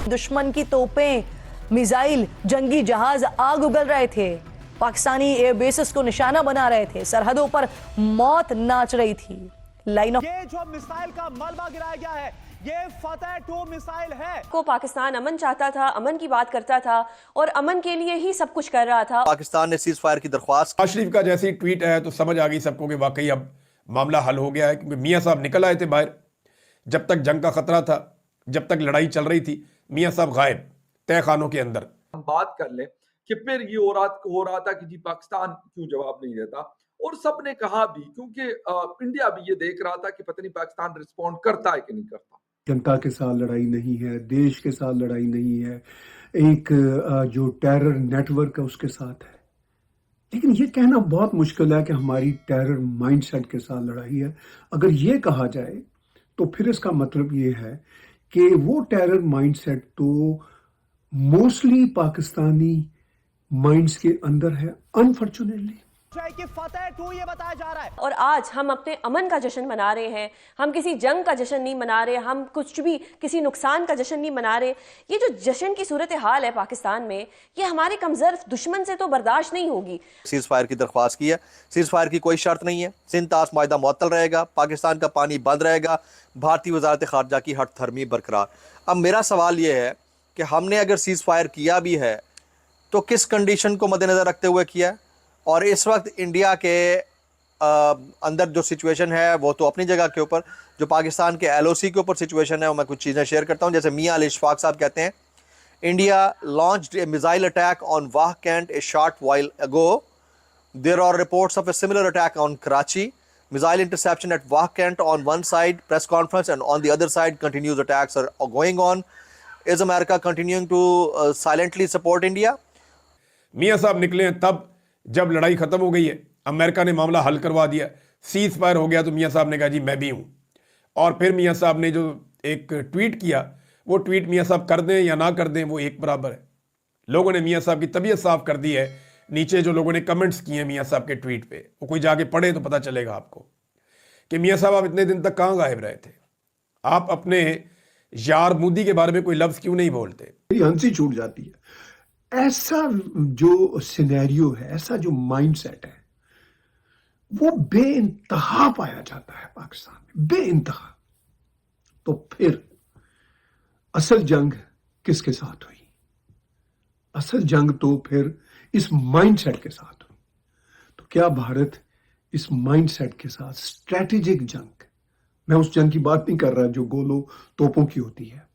दुश्मन की तोपें, मिसाइल, जंगी जहाज आग उगल रहे थे। पाकिस्तानी एयरबेसेस को निशाना बना रहे थे। सरहदों पर मौत नाच रही थी। लाइन ऑफ ये जो मिसाइल का मलबा गिराया गया है, ये फतेह-2 मिसाइल है। को पाकिस्तान अमन चाहता था, अमन की बात करता था और अमन के लिए ही सब कुछ कर रहा था। पाकिस्तान ने सीज फायर की दरख्वास्त। नवाज शरीफ का जैसे ही ट्वीट आया तो समझ आ गई सबको कि वाकई अब मामला हल हो गया है, क्योंकि मियां साहब निकल आए थे बाहर। जब तक जंग का खतरा था, जब तक लड़ाई चल रही थी, मियां साहब गायब तय खानों के अंदर। हम बात कर लें कि फिर ये हो रहा था कि जी पाकिस्तान क्यों जवाब नहीं देता, और सबने कहा भी, क्योंकि इंडिया भी ये देख रहा था कि पता नहीं पाकिस्तान रिस्पॉन्ड करता है कि नहीं करता। जनता के साथ लड़ाई नहीं है, देश के साथ लड़ाई नहीं है, एक जो टेरर नेटवर्क है उसके साथ है। लेकिन ये कहना बहुत मुश्किल है कि हमारी टेरर माइंडसेट के साथ लड़ाई है। अगर ये कहा जाए तो फिर इसका मतलब ये है कि वो टेरर माइंडसेट तो मोस्टली पाकिस्तानी माइंड्स के अंदर है, अनफॉर्चुनेटली। कि फतेह-2 ये बताया जा रहा है। और आज हम अपने अमन का जश्न मना रहे हैं, हम किसी जंग का जश्न नहीं मना रहे, हम कुछ भी किसी नुकसान का जश्न नहीं मना रहे। ये जो जश्न की सूरत हाल है पाकिस्तान में, ये हमारे कमजोर दुश्मन से तो बर्दाश्त नहीं होगी। सीज फायर की दरख्वास्त की है। सीज फायर की कोई शर्त नहीं है। सिंध ताश माहिदा मुअत्तल रहेगा, पाकिस्तान का पानी बंद रहेगा, भारतीय वजारत खारजा की हठधर्मी बरकरार। अब मेरा सवाल ये है कि हमने अगर सीज फायर किया भी है तो किस कंडीशन को मद्देनज़र रखते हुए किया है? और इस वक्त इंडिया के अंदर जो सिचुएशन है वो तो अपनी जगह के ऊपर, जो पाकिस्तान के LOC के ऊपर सिचुएशन है वो मैं कुछ चीज़ें शेयर करता हूँ। जैसे मियां अली इशफाक साहब कहते हैं, India launched a missile attack on Wah cantt a short while ago. There are reports of a similar attack on Karachi. Missile interception at Wah cantt on one side, press conference, and on the other side continues attacks are going on. Is America continuing to silently support India? मियां साहब निकले हैं तब जब लड़ाई खत्म हो गई है, अमेरिका ने मामला हल करवा दिया, सीज फायर हो गया, तो मियां साहब ने कहा जी मैं भी हूं। और फिर मियां साहब ने जो एक ट्वीट किया, वो ट्वीट मियां साहब कर दें या ना कर दें वो एक बराबर है। लोगों ने मियां साहब की तबीयत साफ कर दी है। नीचे जो लोगों ने कमेंट्स किए हैं मियां साहब के ट्वीट पे, वो कोई जाके पढ़े तो पता चलेगा आपको कि मियां साहब आप इतने दिन तक कहां गायब रहे थे। आप अपने यार मोदी के बारे में कोई लफ्ज क्यों नहीं बोलते? हंसी छूट जाती है। ऐसा जो सिनेरियो है, ऐसा जो माइंडसेट है, वो बेइंतहा पाया जाता है पाकिस्तान में, बेइंतहा। तो फिर असल जंग किसके साथ हुई? असल जंग तो फिर इस माइंडसेट के साथ हुई। तो क्या भारत इस माइंडसेट के साथ स्ट्रेटेजिक जंग, मैं उस जंग की बात नहीं कर रहा जो गोलों तोपों की होती है,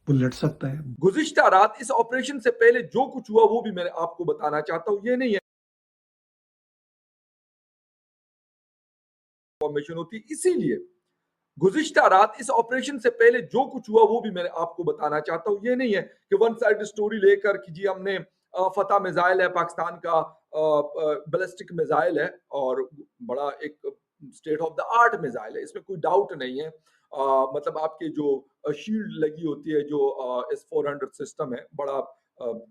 वो लड़ सकता है? गुज़िश्ता रात इस ऑपरेशन से पहले जो कुछ हुआ वो भी मैं आपको बताना चाहता हूं। ये नहीं है इंफॉर्मेशन होती, इसीलिए गुज़िश्ता रात इस ऑपरेशन से पहले जो कुछ हुआ वो भी मैं आपको बताना चाहता हूं। ये नहीं है कि वन साइड स्टोरी लेकर कि जी हमने फतह मिसाइल है, पाकिस्तान का बैलिस्टिक मिसाइल है और बड़ा एक state of the art missile है, इसमें कोई डाउट नहीं है। मतलब आपके जो शील्ड लगी होती है, जो S-400 सिस्टम है, बड़ा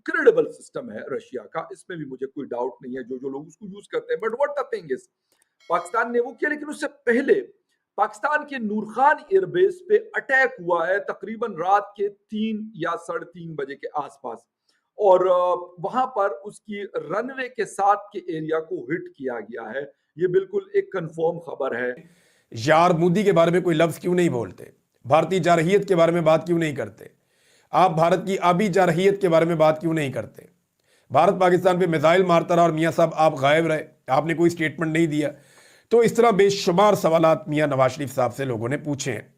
क्रेडिबल सिस्टम है रशिया का, इसमें भी मुझे कोई डाउट नहीं है जो लोग उसको यूज करते हैं। But what the thing is, Pakistan ने वो किया, लेकिन उससे पहले पाकिस्तान के नूर खान एयरबेस पे अटैक हुआ है तकरीबन रात के 3 या 3:30 बजे के आसपास, और वहां पर उसकी रनवे के साथ के एरिया को हिट किया गया है। ये बिल्कुल एक कंफर्म खबर है। यार मोदी के बारे में कोई लफ्ज क्यों नहीं बोलते? भारतीय जारहियत के बारे में बात क्यों नहीं करते? आप भारत की आबी जारहियत के बारे में बात क्यों नहीं करते? भारत पाकिस्तान पे मिसाइल मारता रहा और मियां साहब आप गायब रहे, आपने कोई स्टेटमेंट नहीं दिया। तो इस तरह बेशुमार सवालात मियां नवाज शरीफ साहब से लोगों ने पूछे हैं।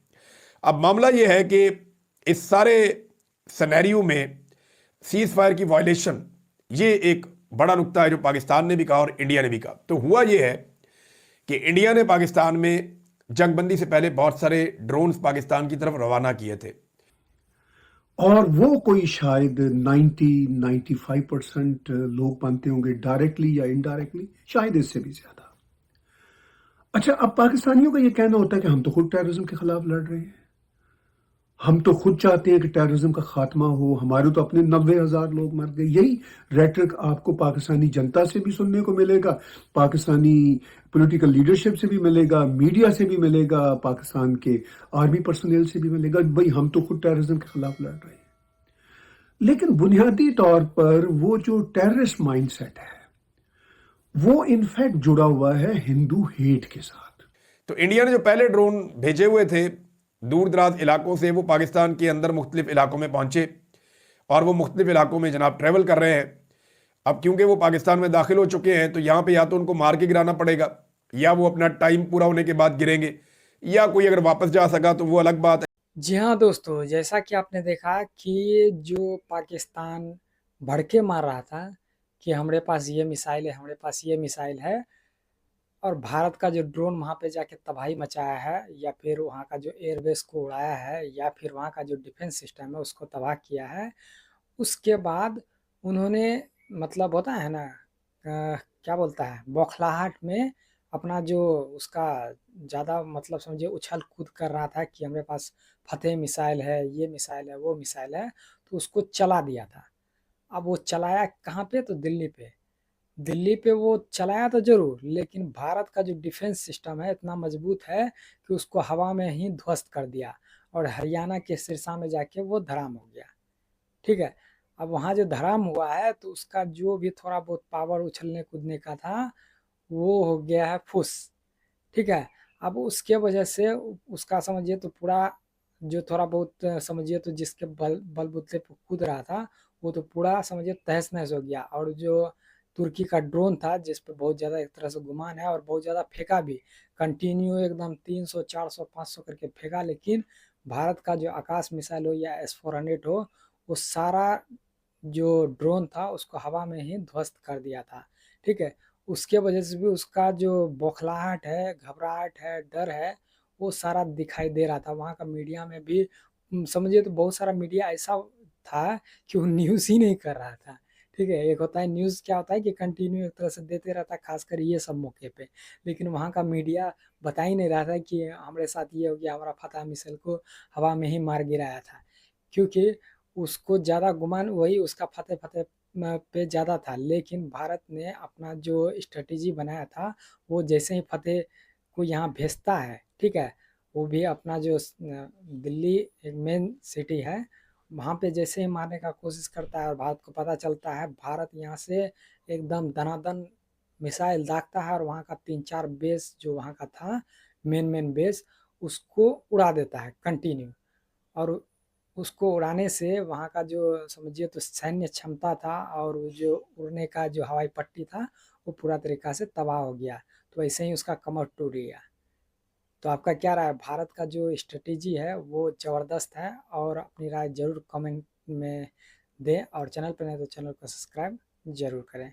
अब मामला यह है कि इस सारे सिनेरियो में सीज फायर की वायलेशन, ये एक बड़ा नुक्ता है जो पाकिस्तान ने भी कहा और इंडिया ने भी कहा। तो हुआ ये है कि इंडिया ने पाकिस्तान में जंगबंदी से पहले बहुत सारे ड्रोन्स पाकिस्तान की तरफ रवाना किए थे, और वो कोई शायद 90-95% लोग मानते होंगे डायरेक्टली या इनडायरेक्टली, शायद इससे भी ज्यादा। अच्छा, अब पाकिस्तानियों का ये कहना होता है कि हम तो खुद टेररिज्म के खिलाफ लड़ रहे हैं, हम तो खुद चाहते हैं कि टेररिज्म का खात्मा हो, हमारे तो अपने 90,000 लोग मर गए। यही रेटरिक आपको पाकिस्तानी जनता से भी सुनने को मिलेगा, पाकिस्तानी पॉलिटिकल लीडरशिप से भी मिलेगा, मीडिया से भी मिलेगा, पाकिस्तान के आर्मी पर्सनल से भी मिलेगा। भाई हम तो खुद टेररिज्म के खिलाफ लड़ रहे हैं। लेकिन बुनियादी तौर पर वो जो टेररिस्ट माइंडसेट है वो इनफैक्ट जुड़ा हुआ है हिंदू हेट के साथ। तो इंडिया ने जो पहले ड्रोन भेजे हुए थे दूर दराज इलाकों से, वो पाकिस्तान के अंदर मुख्तलिफ इलाकों में पहुंचे और वो मुख्तलिफ इलाकों में जनाब ट्रैवल कर रहे हैं। अब क्योंकि वो पाकिस्तान में दाखिल हो चुके हैं तो यहाँ पे या तो उनको मार के गिराना पड़ेगा या वो अपना टाइम पूरा होने के बाद गिरेंगे, या कोई अगर वापस जा सका तो वो अलग बात है। जी हाँ दोस्तों, जैसा कि आपने देखा कि जो पाकिस्तान भड़के मार रहा था कि हमारे पास ये मिसाइल है, हमारे पास ये मिसाइल है, और भारत का जो ड्रोन वहाँ पे जाके तबाही मचाया है या फिर वहाँ का जो एयरबेस को उड़ाया है या फिर वहाँ का जो डिफेंस सिस्टम है उसको तबाह किया है, उसके बाद उन्होंने मतलब होता है ना क्या बोलता है, बौखलाहट में अपना जो उसका ज़्यादा मतलब समझिए उछल कूद कर रहा था कि हमारे पास फतेह मिसाइल है, ये मिसाइल है, वो मिसाइल है, तो उसको चला दिया था। अब वो चलाया कहाँ पे, तो दिल्ली पे। दिल्ली पे वो चलाया तो ज़रूर, लेकिन भारत का जो डिफेंस सिस्टम है इतना मजबूत है कि उसको हवा में ही ध्वस्त कर दिया और हरियाणा के सिरसा में जाके वो धराम हो गया। ठीक है, अब वहाँ जो धराम हुआ है तो उसका जो भी थोड़ा बहुत पावर उछलने कूदने का था वो हो गया है फुस। ठीक है, अब उसके वजह से उसका समझिए तो पूरा जो थोड़ा बहुत समझिए तो जिसके बलबूते पे कूद रहा था वो तो पूरा समझिए तहस नहस हो गया। और जो तुर्की का ड्रोन था जिस पे बहुत ज़्यादा एक तरह से गुमान है और बहुत ज़्यादा फेंका भी, कंटिन्यू एकदम 300 400 500 करके फेंका, लेकिन भारत का जो आकाश मिसाइल हो या S-400 हो, वो सारा जो ड्रोन था उसको हवा में ही ध्वस्त कर दिया था। ठीक है, उसके वजह से भी उसका जो बौखलाहट है, घबराहट है, डर है, वो सारा दिखाई दे रहा था। वहाँ का मीडिया में भी समझिए तो बहुत सारा मीडिया ऐसा था कि वो न्यूज़ ही नहीं कर रहा था। ठीक है, एक होता है न्यूज़, क्या होता है कि कंटिन्यू एक तरह से देते रहता है, खासकर ये सब मौके पे। लेकिन वहाँ का मीडिया बता ही नहीं रहा था कि हमारे साथ ये हो गया, हमारा फतह मिसाइल को हवा में ही मार गिराया था। क्योंकि उसको ज़्यादा गुमान वही उसका फतेह पे ज़्यादा था, लेकिन भारत ने अपना जो स्ट्रेटेजी बनाया था वो जैसे ही फतेह को यहाँ भेजता है, ठीक है, वो भी अपना जो दिल्ली एक मेन सिटी है वहाँ पे जैसे ही मारने का कोशिश करता है और भारत को पता चलता है, भारत यहाँ से एकदम दनादन मिसाइल दागता है और वहाँ का 3-4 बेस जो वहाँ का था मेन बेस उसको उड़ा देता है कंटिन्यू। और उसको उड़ाने से वहाँ का जो समझिए तो सैन्य क्षमता था और वो जो उड़ने का जो हवाई पट्टी था वो पूरा तरीका से तबाह हो गया। तो ऐसे ही उसका कमर टूट गया। तो आपका क्या राय है? भारत का जो स्ट्रेटेजी है वो ज़बरदस्त है, और अपनी राय ज़रूर कमेंट में दें और चैनल पर नहीं तो चैनल को सब्सक्राइब ज़रूर करें।